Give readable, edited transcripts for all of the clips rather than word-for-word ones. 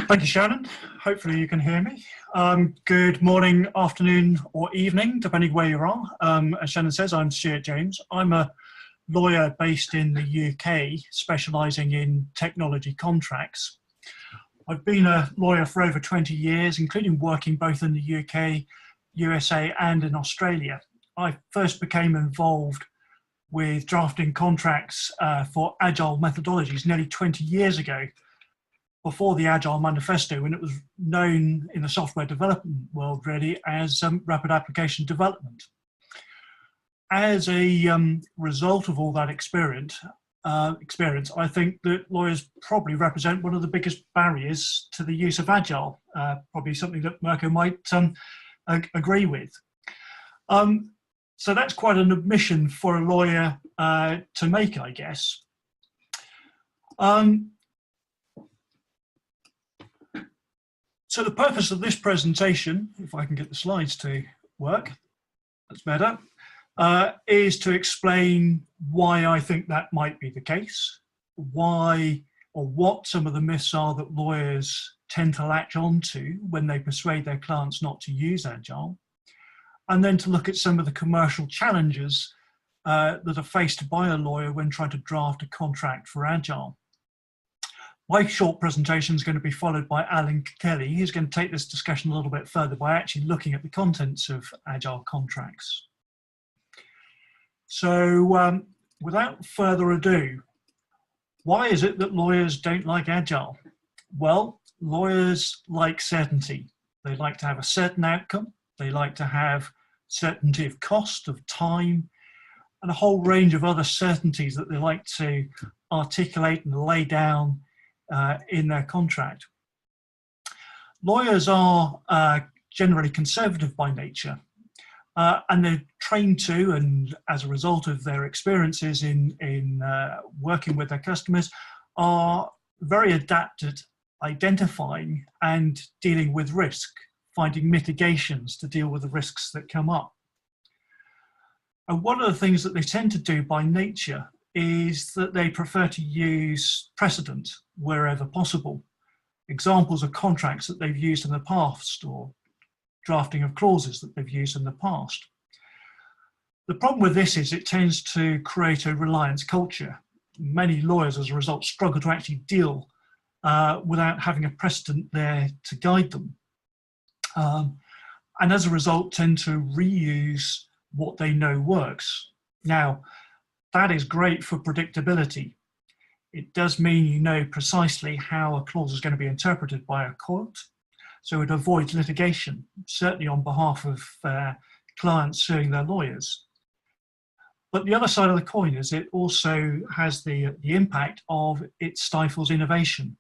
Thank you, Shannon. Hopefully you can hear me. Good morning, afternoon or evening, depending where you are. As Shannon says, I'm Stewart James. I'm a lawyer based in the UK, specialising in technology contracts. I've been a lawyer for over 20 years, including working both in the UK, USA and in Australia. I first became involved with drafting contracts for Agile methodologies nearly 20 years ago, before the Agile Manifesto, when it was known in the software development world really as rapid application development. As a result of all that experience, I think that lawyers probably represent one of the biggest barriers to the use of Agile, probably something that Mirko might agree with. So that's quite an admission for a lawyer to make, I guess. So the purpose of this presentation, if I can get the slides to work, that's better, is to explain why I think that might be the case, why or what some of the myths are that lawyers tend to latch onto when they persuade their clients not to use Agile, and then to look at some of the commercial challenges that are faced by a lawyer when trying to draft a contract for Agile. My short presentation is going to be followed by Alan Kelly, who's going to take this discussion a little bit further by actually looking at the contents of Agile contracts. So without further ado, why is it that lawyers don't like Agile? Well, lawyers like certainty. They like to have a certain outcome. They like to have certainty of cost, of time, and a whole range of other certainties that they like to articulate and lay down in their contract. Lawyers are generally conservative by nature, and they're trained to, and as a result of their experiences in working with their customers, are very adept at identifying and dealing with risk, finding mitigations to deal with the risks that come up. And one of the things that they tend to do by nature is that they prefer to use precedent wherever possible. Examples of contracts that they've used in the past, or drafting of clauses that they've used in the past. The problem with this is it tends to create a reliance culture. Many lawyers, as a result, struggle to actually deal without having a precedent there to guide them. And as a result, tend to reuse what they know works. Now, that is great for predictability. It does mean you know precisely how a clause is going to be interpreted by a court, so it avoids litigation, certainly on behalf of clients suing their lawyers. But the other side of the coin is it also has the impact of it stifles innovation.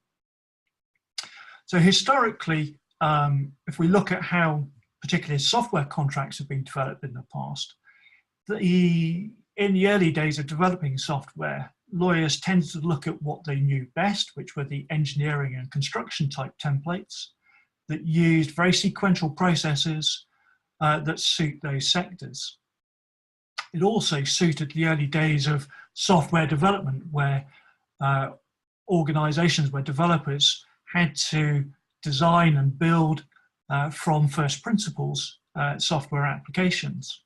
So historically, if we look at how particularly software contracts have been developed in the past, in the early days of developing software, lawyers tended to look at what they knew best, which were the engineering and construction type templates that used very sequential processes that suit those sectors. It also suited the early days of software development, where organizations, where developers had to design and build from first principles software applications.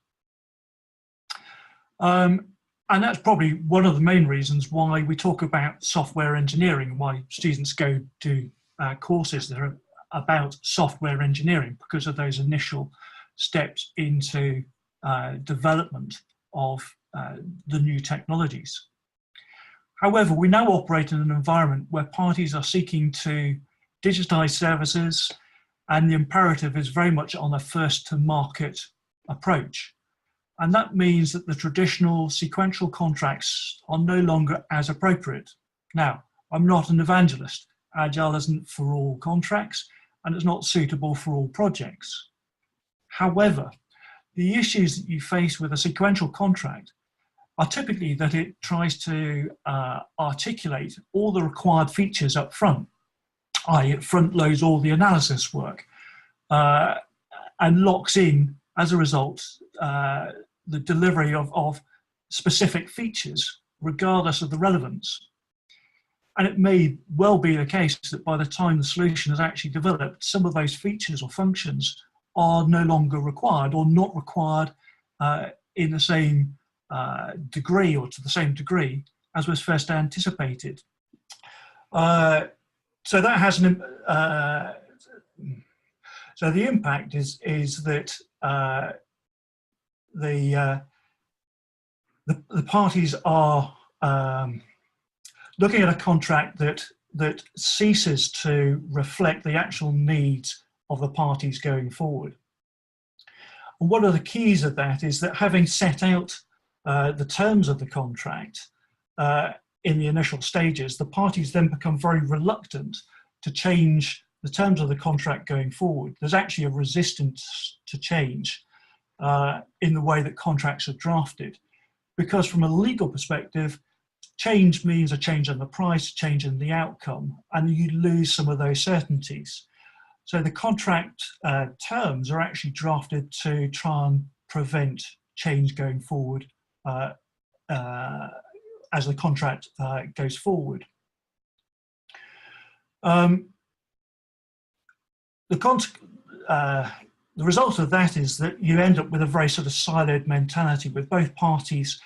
And that's probably one of the main reasons why we talk about software engineering, why students go to courses that are about software engineering, because of those initial steps into development of the new technologies. However, we now operate in an environment where parties are seeking to digitize services, and the imperative is very much on a first-to-market approach. And that means that the traditional sequential contracts are no longer as appropriate. Now, I'm not an evangelist. Agile isn't for all contracts, and it's not suitable for all projects. However, the issues that you face with a sequential contract are typically that it tries to articulate all the required features up front, i.e. it front loads all the analysis work and locks in, as a result, the delivery of specific features, regardless of the relevance. And it may well be the case that by the time the solution is actually developed, some of those features or functions are no longer required, or not required in the same degree, or to the same degree as was first anticipated. So that has an so the impact is that the parties are looking at a contract that ceases to reflect the actual needs of the parties going forward. And one of the keys of that is that, having set out the terms of the contract in the initial stages, the parties then become very reluctant to change the terms of the contract going forward. There's actually a resistance to change in the way that contracts are drafted, because from a legal perspective, change means a change in the price, change in the outcome, and you lose some of those certainties. So the contract terms are actually drafted to try and prevent change going forward as the contract goes forward. The result of that is that you end up with a very sort of siloed mentality, with both parties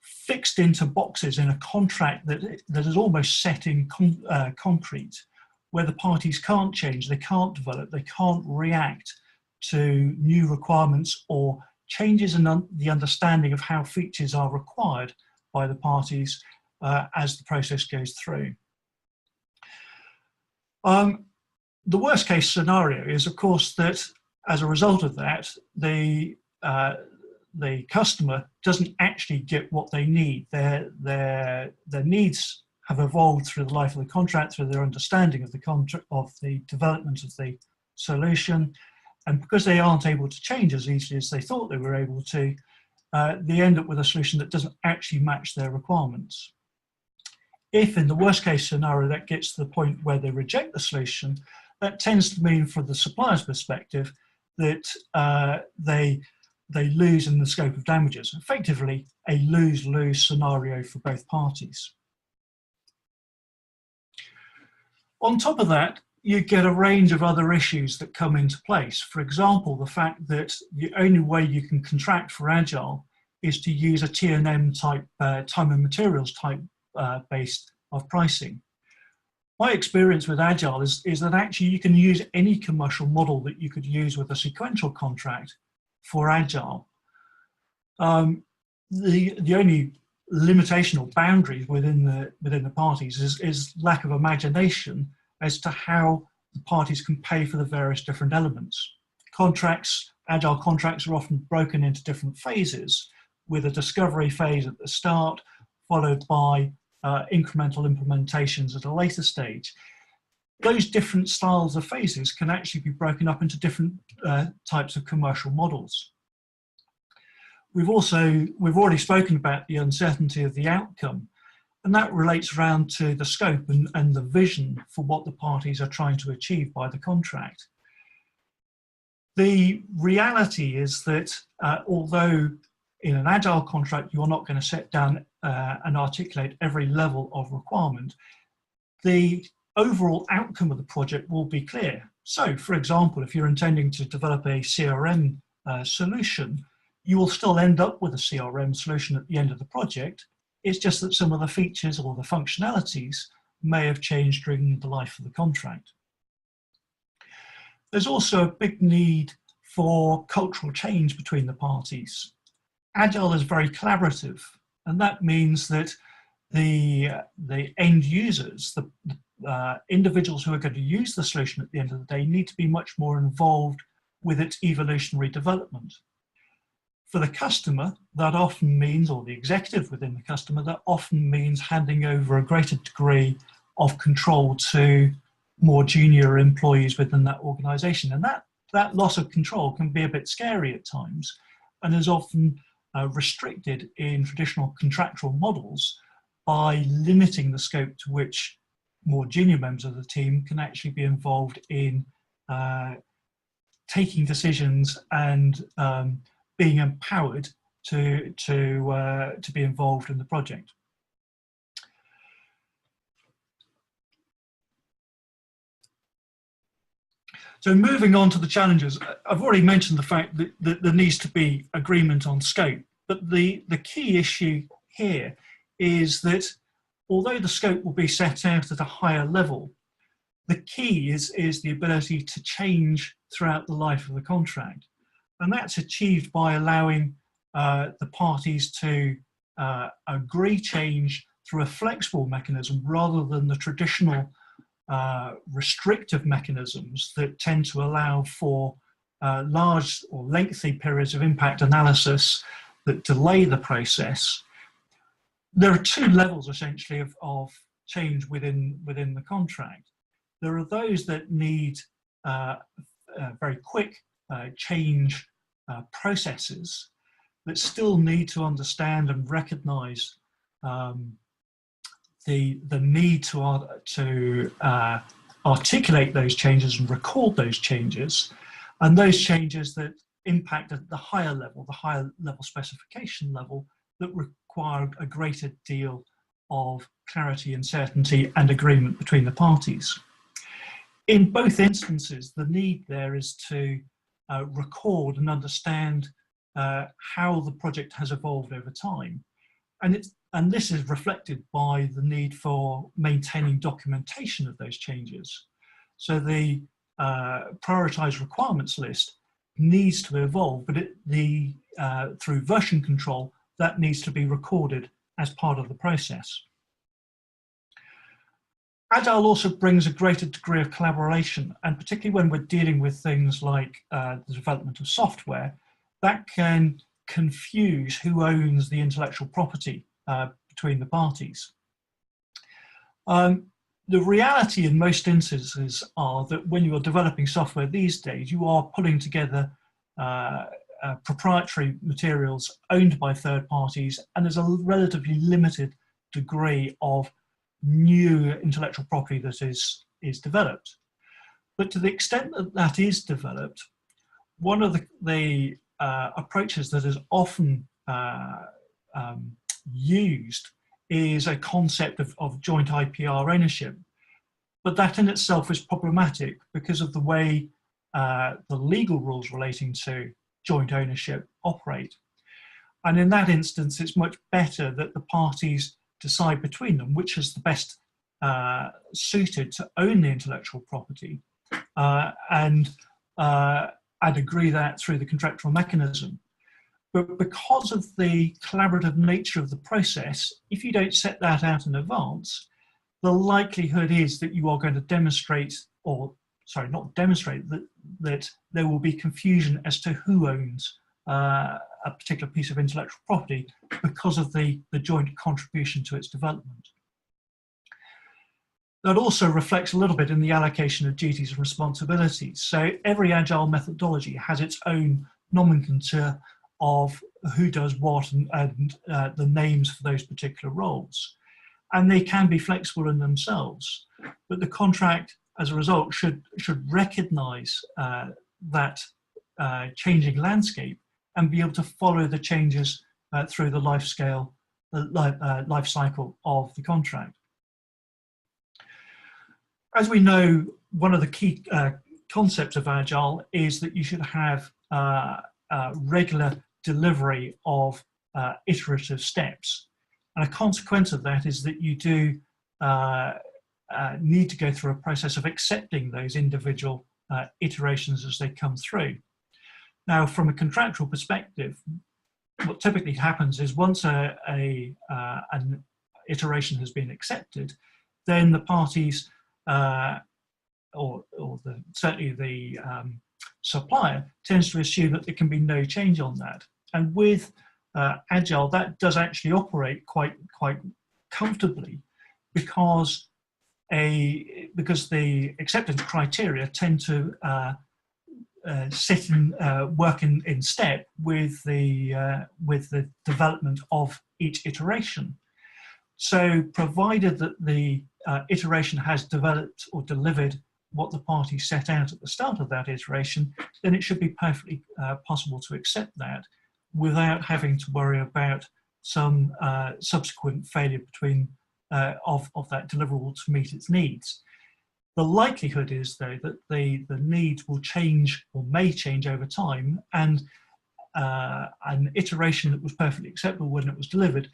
fixed into boxes in a contract that is almost set in concrete, where the parties can't change, they can't develop, they can't react to new requirements or changes in the understanding of how features are required by the parties as the process goes through. The worst case scenario is, of course, that as a result of that, the customer doesn't actually get what they need. Their needs have evolved through the life of the contract, through their understanding of the contract, of the development of the solution, and because they aren't able to change as easily as they thought they were able to, they end up with a solution that doesn't actually match their requirements. If, in the worst case scenario, that gets to the point where they reject the solution, that tends to mean, from the supplier's perspective, that they lose in the scope of damages. Effectively, a lose-lose scenario for both parties. On top of that, you get a range of other issues that come into place. For example, the fact that the only way you can contract for Agile is to use a T&M type, time and materials type based of pricing. My experience with Agile is that actually you can use any commercial model that you could use with a sequential contract for Agile. The only limitation or boundaries within the parties is lack of imagination as to how the parties can pay for the various different elements. Agile contracts are often broken into different phases, with a discovery phase at the start, followed by incremental implementations at a later stage. Those different styles of phases can actually be broken up into different types of commercial models. We've already spoken about the uncertainty of the outcome, and that relates around to the scope and the vision for what the parties are trying to achieve by the contract. The reality is that although in an Agile contract you're not going to set down and articulate every level of requirement, the overall outcome of the project will be clear. So, for example, if you're intending to develop a CRM solution, you will still end up with a CRM solution at the end of the project. It's just that some of the features or the functionalities may have changed during the life of the contract. There's also a big need for cultural change between the parties. Agile is very collaborative, and that means that the end users, the individuals who are going to use the solution at the end of the day, need to be much more involved with its evolutionary development. For the customer, that often means, or the executive within the customer, that often means handing over a greater degree of control to more junior employees within that organization. And that loss of control can be a bit scary at times, and is often restricted in traditional contractual models by limiting the scope to which more junior members of the team can actually be involved in taking decisions and being empowered to be involved in the project. So moving on to the challenges, I've already mentioned the fact that there needs to be agreement on scope, but the key issue here is that although the scope will be set out at a higher level, the key is the ability to change throughout the life of the contract. And that's achieved by allowing the parties to agree change through a flexible mechanism rather than the traditional restrictive mechanisms that tend to allow for large or lengthy periods of impact analysis that delay the process. There are two levels essentially of change within the contract. There are those that need very quick change processes that still need to understand and recognise the need to articulate those changes and record those changes, and those changes that impact at the higher level specification level, that require a greater deal of clarity and certainty and agreement between the parties. In both instances, the need there is to record and understand how the project has evolved over time. And this is reflected by the need for maintaining documentation of those changes. So the prioritized requirements list needs to evolve, but through version control, that needs to be recorded as part of the process. Agile also brings a greater degree of collaboration, and particularly when we're dealing with things like the development of software, that can confuse who owns the intellectual property between the parties. The reality in most instances are that when you are developing software these days, you are pulling together proprietary materials owned by third parties, and there's a relatively limited degree of new intellectual property that is developed. But to the extent that that is developed, one of the approaches that is often used is a concept of joint IPR ownership. But that in itself is problematic because of the way the legal rules relating to joint ownership operate. And in that instance, it's much better that the parties decide between them which is the best suited to own the intellectual property and agree that through the contractual mechanism. But because of the collaborative nature of the process, if you don't set that out in advance, the likelihood is that you are going to demonstrate, or sorry, not demonstrate, that there will be confusion as to who owns a particular piece of intellectual property because of the joint contribution to its development. That also reflects a little bit in the allocation of duties and responsibilities. So every Agile methodology has its own nomenclature of who does what and the names for those particular roles. And they can be flexible in themselves, but the contract as a result should recognize that changing landscape and be able to follow the changes through the life cycle of the contract. As we know, one of the key concepts of Agile is that you should have regular delivery of iterative steps. And a consequence of that is that you do need to go through a process of accepting those individual iterations as they come through. Now, from a contractual perspective, what typically happens is once an iteration has been accepted, then the parties, certainly the supplier, tends to assume that there can be no change on that. And with Agile, that does actually operate quite comfortably because the acceptance criteria tend to sit and work in step with the development of each iteration. So provided that the iteration has developed or delivered what the party set out at the start of that iteration, then it should be perfectly possible to accept that without having to worry about some subsequent failure of that deliverable to meet its needs. The likelihood is, though, that the needs will change or may change over time, and an iteration that was perfectly acceptable when it was delivered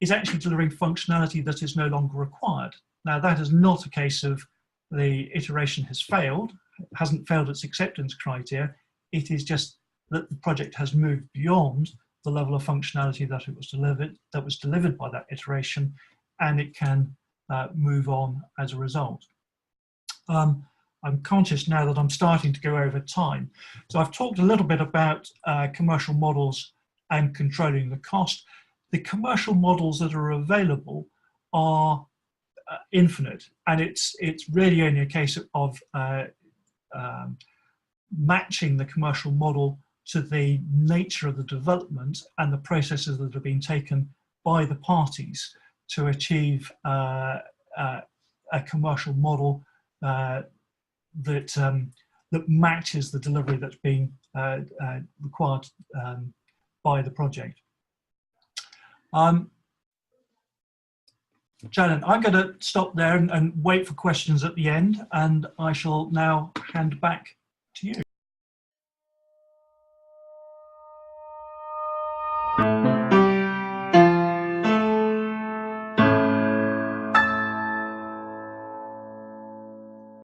is actually delivering functionality that is no longer required. Now, that is not a case of the iteration has failed, hasn't failed its acceptance criteria. It is just that the project has moved beyond the level of functionality that was delivered by that iteration, and it can move on as a result. I'm conscious now that I'm starting to go over time. So I've talked a little bit about commercial models and controlling the cost. The commercial models that are available are infinite, and it's really only a case of matching the commercial model to the nature of the development and the processes that have been taken by the parties to achieve a commercial model that matches the delivery that's being required by the project. Shannon, I'm going to stop there and wait for questions at the end, and I shall now hand back to you.